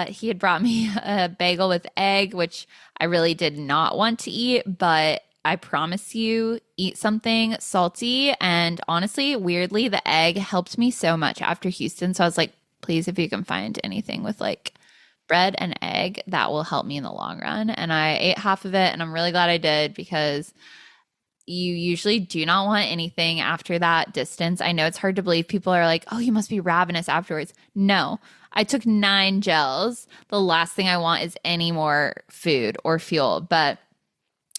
he had brought me a bagel with egg, which I really did not want to eat, but I promise you, eat something salty. And honestly, weirdly, the egg helped me so much after Houston. So I was like, please, if you can find anything with like bread and egg, that will help me in the long run. And I ate half of it and I'm really glad I did, because you usually do not want anything after that distance. I know it's hard to believe. People are like, oh, you must be ravenous afterwards. No, I took 9 gels. The last thing I want is any more food or fuel, but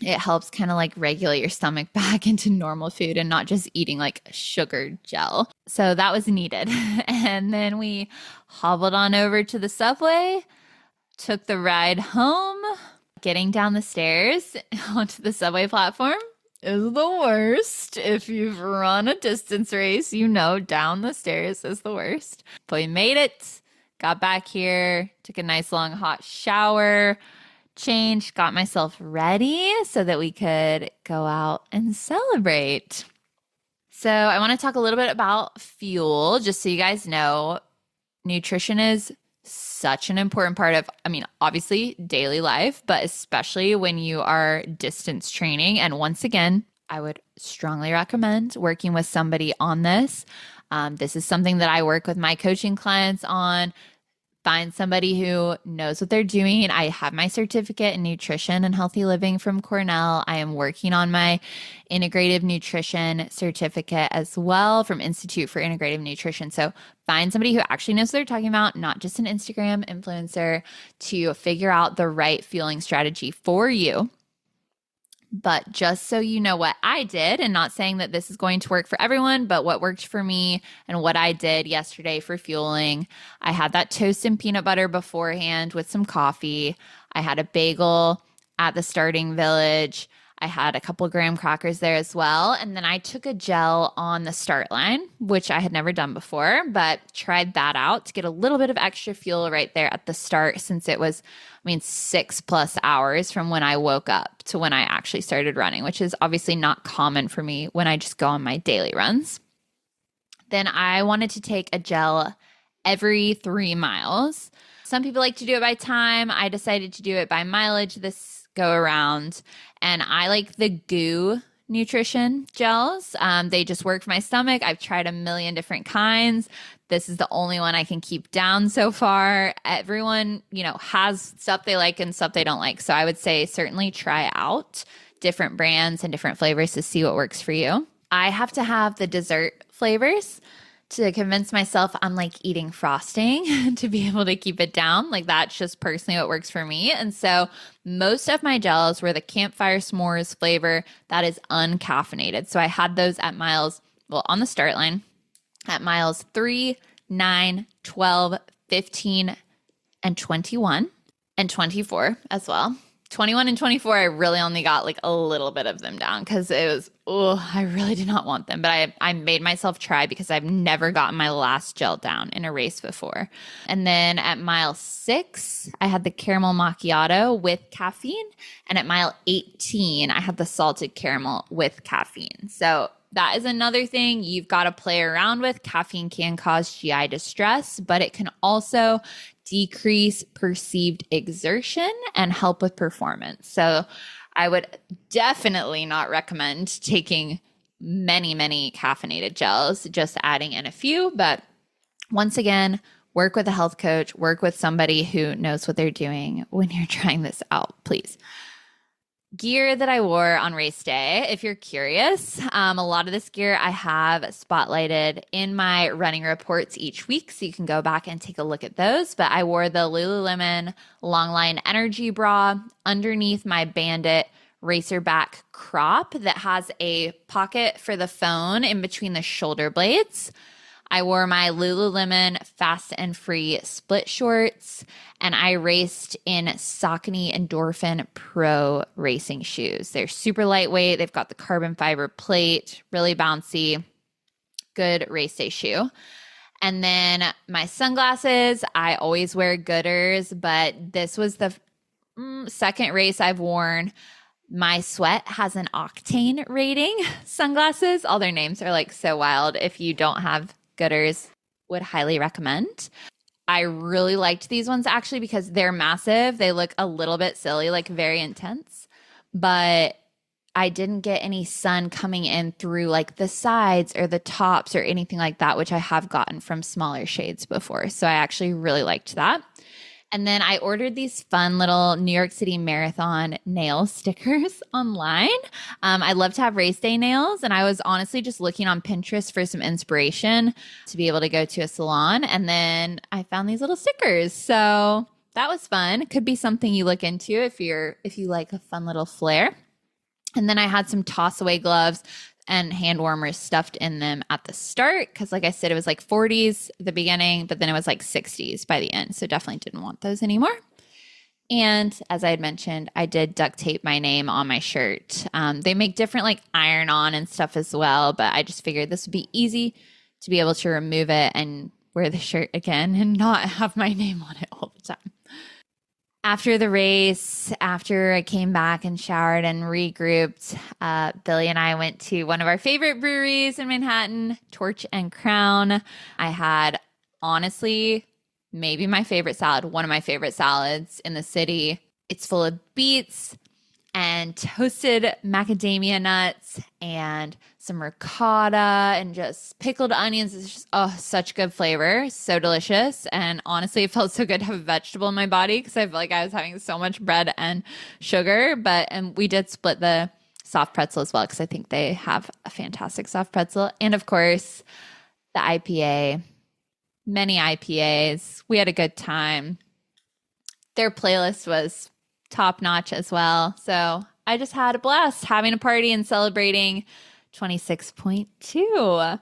it helps kind of like regulate your stomach back into normal food and not just eating like sugar gel. So that was needed. And then we hobbled on over to the subway, took the ride home. Getting down the stairs onto the subway platform is the worst. If you've run a distance race, you know down the stairs is the worst. But we made it, got back here, took a nice long hot shower, changed, got myself ready so that we could go out and celebrate. So I want to talk a little bit about fuel, just so you guys know. Nutrition is such an important part of, obviously daily life, but especially when you are distance training. And once again, I would strongly recommend working with somebody on this. This is something that I work with my coaching clients on. Find somebody who knows what they're doing. I have my certificate in nutrition and healthy living from Cornell. I am working on my integrative nutrition certificate as well from Institute for Integrative Nutrition. So find somebody who actually knows what they're talking about, not just an Instagram influencer, to figure out the right fueling strategy for you. But just so you know what I did, and not saying that this is going to work for everyone, but what worked for me and what I did yesterday for fueling, I had that toast and peanut butter beforehand with some coffee. I had a bagel at the starting village. I had a couple graham crackers there as well. And then I took a gel on the start line, which I had never done before, but tried that out to get a little bit of extra fuel right there at the start, since it was 6+ hours from when I woke up to when I actually started running, which is obviously not common for me when I just go on my daily runs. Then I wanted to take a gel every 3 miles. Some people like to do it by time. I decided to do it by mileage this go around. And I like the GOO nutrition gels. They just work for my stomach. I've tried a million different kinds. This is the only one I can keep down so far. Everyone, has stuff they like and stuff they don't like. So I would say certainly try out different brands and different flavors to see what works for you. I have to have the dessert flavors to convince myself I'm like eating frosting to be able to keep it down. Like that's just personally what works for me. And so most of my gels were the campfire s'mores flavor that is uncaffeinated. So I had those at on the start line at miles 3, 9, 12, 15, and 21, and 24 as well. 21 and 24, I really only got like a little bit of them down because it was, I really did not want them. But I made myself try because I've never gotten my last gel down in a race before. And then at mile 6, I had the caramel macchiato with caffeine. And at mile 18, I had the salted caramel with caffeine. So that is another thing you've got to play around with. Caffeine can cause GI distress, but it can also decrease perceived exertion and help with performance. So I would definitely not recommend taking many, many caffeinated gels, just adding in a few. But once again, work with a health coach, work with somebody who knows what they're doing when you're trying this out, please. Gear that I wore on race day, if you're curious, a lot of this gear I have spotlighted in my running reports each week, so you can go back and take a look at those. But I wore the Lululemon Longline Energy Bra underneath my Bandit Racerback crop that has a pocket for the phone in between the shoulder blades. I wore my Lululemon Fast and Free split shorts, and I raced in Saucony Endorphin Pro racing shoes. They're super lightweight. They've got the carbon fiber plate, really bouncy, good race day shoe. And then my sunglasses, I always wear Gooders, but this was the second race I've worn. My Sweat has an octane rating sunglasses. All their names are like so wild. If you don't have Gooders, would highly recommend. I really liked these ones actually because they're massive. They look a little bit silly, like very intense, but I didn't get any sun coming in through like the sides or the tops or anything like that, which I have gotten from smaller shades before. So I actually really liked that. And then I ordered these fun little New York City Marathon nail stickers online. I love to have race day nails, and I was honestly just looking on Pinterest for some inspiration to be able to go to a salon, and then I found these little stickers. So that was fun. Could be something you look into if you like a fun little flair. And then I had some toss away gloves and hand warmers stuffed in them at the start because, like I said, it was like 40s at the beginning, but then it was like 60s by the end. So definitely didn't want those anymore. And as I had mentioned, I did duct tape my name on my shirt. They make different like iron-on and stuff as well, but I just figured this would be easy to be able to remove it and wear the shirt again and not have my name on it all the time. After the race, after I came back and showered and regrouped, Billy and I went to one of our favorite breweries in Manhattan, Torch and Crown. I had, honestly, maybe my favorite salad, one of my favorite salads in the city. It's full of beets and toasted macadamia nuts and some ricotta and just pickled onions. It's just, such good flavor. So delicious. And honestly, it felt so good to have a vegetable in my body because I felt like I was having so much bread and sugar. And we did split the soft pretzel as well because I think they have a fantastic soft pretzel. And of course, the IPA, many IPAs. We had a good time. Their playlist was top notch as well. So I just had a blast having a party and celebrating 26.2.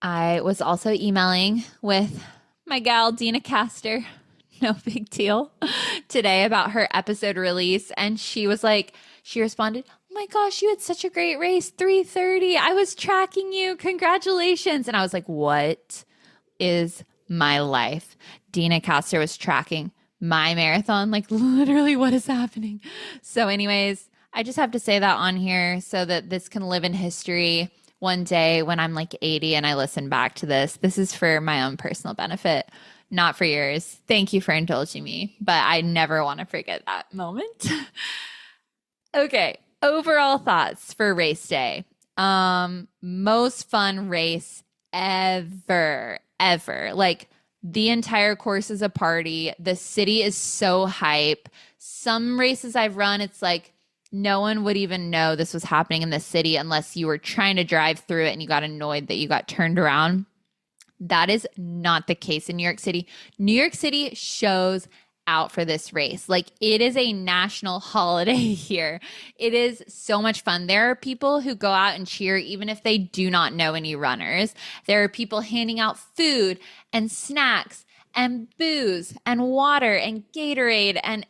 I was also emailing with my gal, Deena Kastor, no big deal, today about her episode release. And she responded, "Oh my gosh, you had such a great race, 3:30. I was tracking you. Congratulations." And I was like, what is my life? Deena Kastor was tracking my marathon. Like, literally, what is happening? So anyways, I just have to say that on here so that this can live in history one day when I'm like 80 and I listen back to this. This is for my own personal benefit, not for yours. Thank you for indulging me, but I never want to forget that moment. Okay, overall thoughts for race day. Most fun race ever. Like the entire course is a party. The city is so hype. Some races I've run, it's like no one would even know this was happening in the city unless you were trying to drive through it and you got annoyed that you got turned around. That is not the case in New York City. New York City shows out for this race. Like it is a national holiday here. It is so much fun. There are people who go out and cheer even if they do not know any runners. There are people handing out food and snacks and booze and water and Gatorade and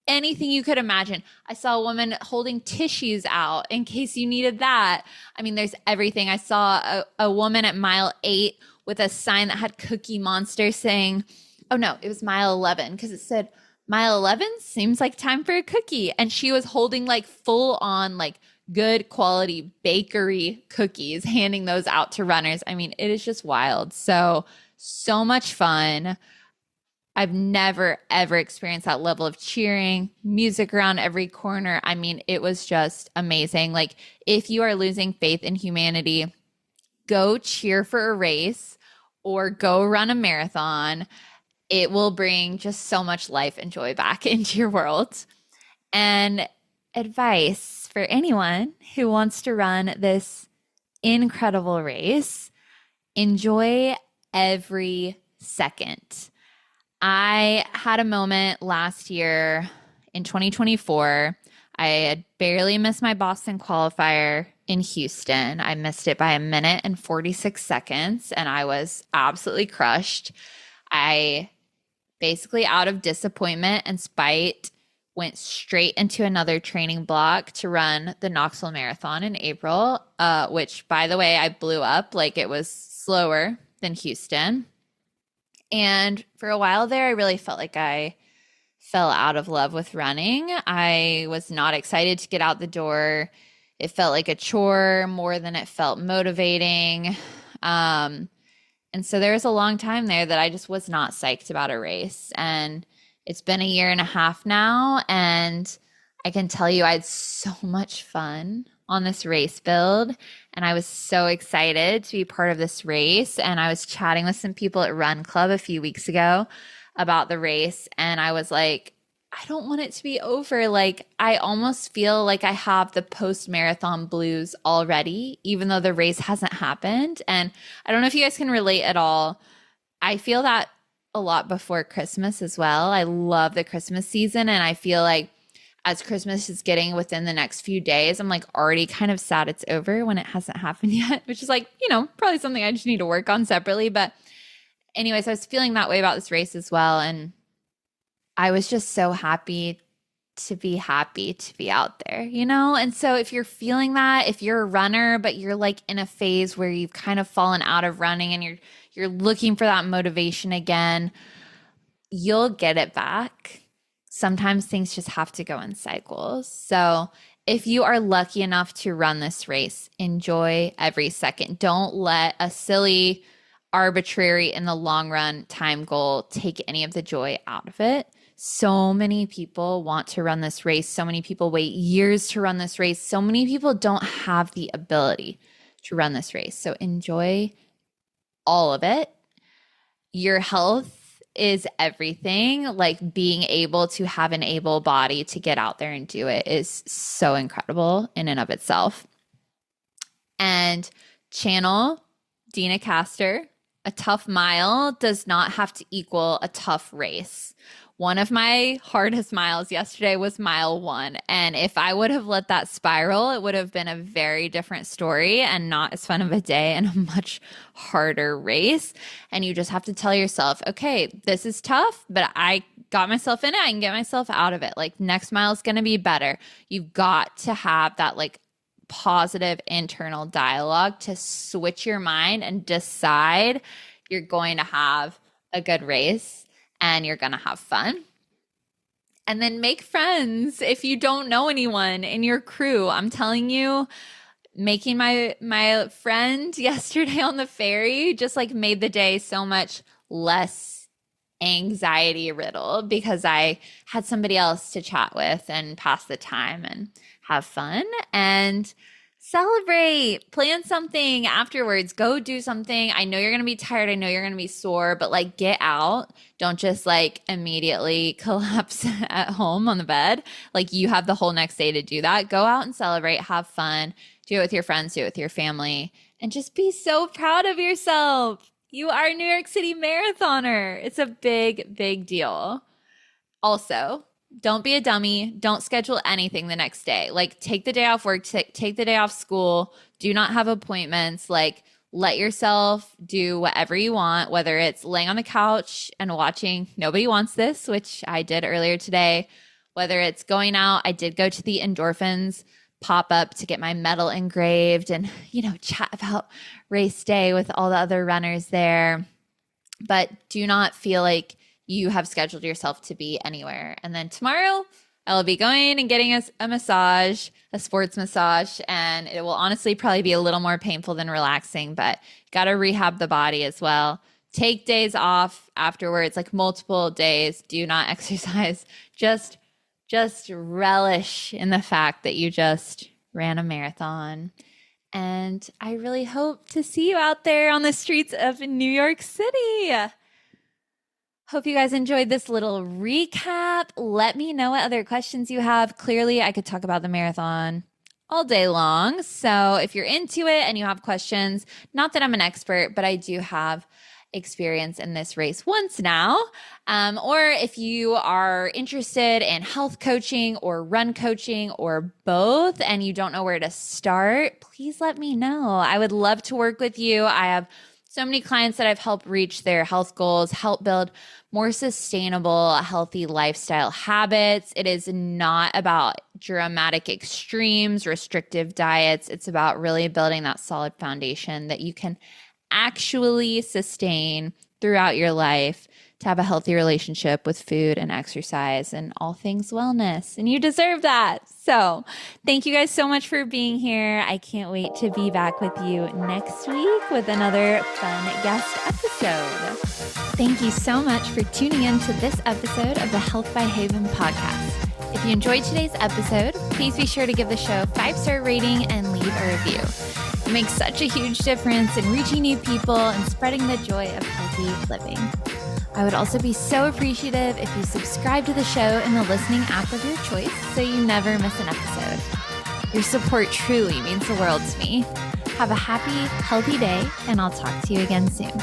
anything you could imagine. I saw a woman holding tissues out in case you needed that. I mean, there's everything. I saw a woman at mile 8 with a sign that had Cookie Monster saying, oh no, it was mile 11 because it said mile 11 seems like time for a cookie. And she was holding like full on like good quality bakery cookies, handing those out to runners. I mean, it is just wild. So much fun. I've never, ever experienced that level of cheering, music around every corner. I mean, it was just amazing. Like, if you are losing faith in humanity, go cheer for a race or go run a marathon. It will bring just so much life and joy back into your world. And advice for anyone who wants to run this incredible race, enjoy every second. I had a moment last year in 2024. I had barely missed my Boston qualifier in Houston. I missed it by a minute and 46 seconds, and I was absolutely crushed. I basically, out of disappointment and spite, went straight into another training block to run the Knoxville Marathon in April, which, by the way, I blew up. Like, it was slower than Houston. And for a while there, I really felt like I fell out of love with running. I was not excited to get out the door. It felt like a chore more than it felt motivating. And so there was a long time there that I just was not psyched about a race. And it's been a year and a half now. And I can tell you I had so much fun on this race build. And I was so excited to be part of this race. And I was chatting with some people at Run Club a few weeks ago about the race. And I was like, I don't want it to be over. Like, I almost feel like I have the post-marathon blues already, even though the race hasn't happened. And I don't know if you guys can relate at all. I feel that a lot before Christmas as well. I love the Christmas season. And I feel like as Christmas is getting within the next few days, I'm like already kind of sad it's over when it hasn't happened yet, which is like, you know, probably something I just need to work on separately. But anyways, I was feeling that way about this race as well. And I was just so happy to be out there, you know? And so if you're feeling that, if you're a runner, but you're like in a phase where you've kind of fallen out of running and you're looking for that motivation again, you'll get it back. Sometimes things just have to go in cycles. So if you are lucky enough to run this race, enjoy every second. Don't let a silly, arbitrary, in the long run time goal take any of the joy out of it. So many people want to run this race. So many people wait years to run this race. So many people don't have the ability to run this race. So enjoy all of it. Your health is everything. Like, being able to have an able body to get out there and do it is so incredible in and of itself. And channel Deena Kastor, a tough mile does not have to equal a tough race. One of my hardest miles yesterday was mile 1. And if I would have let that spiral, it would have been a very different story and not as fun of a day and a much harder race. And you just have to tell yourself, okay, this is tough, but I got myself in it. I can get myself out of it. Like, next mile is going to be better. You've got to have that like positive internal dialogue to switch your mind and decide you're going to have a good race. And you're going to have fun. And then make friends if you don't know anyone in your crew. I'm telling you, making my friend yesterday on the ferry just like made the day so much less anxiety riddled because I had somebody else to chat with and pass the time and have fun and celebrate, plan something afterwards, go do something. I know you're going to be tired. I know you're going to be sore, but like get out. Don't just like immediately collapse at home on the bed. Like you have the whole next day to do that. Go out and celebrate, have fun, do it with your friends, do it with your family, and just be so proud of yourself. You are a New York City marathoner. It's a big, big deal. Also, don't be a dummy. Don't schedule anything the next day. Like take the day off work, take the day off school. Do not have appointments. Like let yourself do whatever you want, whether it's laying on the couch and watching Nobody Wants This, which I did earlier today, whether it's going out. I did go to the endorphins pop up to get my medal engraved and, chat about race day with all the other runners there. But do not feel like you have scheduled yourself to be anywhere. And then tomorrow I will be going and getting a massage, a sports massage, and it will honestly probably be a little more painful than relaxing, but got to rehab the body as well. Take days off afterwards, like multiple days. Do not exercise. Just relish in the fact that you just ran a marathon. And I really hope to see you out there on the streets of New York City. Hope you guys enjoyed this little recap. Let me know what other questions you have. Clearly, I could talk about the marathon all day long. So if you're into it and you have questions, not that I'm an expert, but I do have experience in this race once now. Or if you are interested in health coaching or run coaching or both and you don't know where to start, please let me know. I would love to work with you. I have so many clients that I've helped reach their health goals, help build more sustainable, healthy lifestyle habits. It is not about dramatic extremes, restrictive diets. It's about really building that solid foundation that you can actually sustain throughout your life to have a healthy relationship with food and exercise and all things wellness. And you deserve that. So thank you guys so much for being here. I can't wait to be back with you next week with another fun guest episode. Thank you so much for tuning in to this episode of the Health by Haven podcast. If you enjoyed today's episode, please be sure to give the show a 5-star rating and leave a review. It makes such a huge difference in reaching new people and spreading the joy of healthy living. I would also be so appreciative if you subscribe to the show in the listening app of your choice so you never miss an episode. Your support truly means the world to me. Have a happy, healthy day, and I'll talk to you again soon.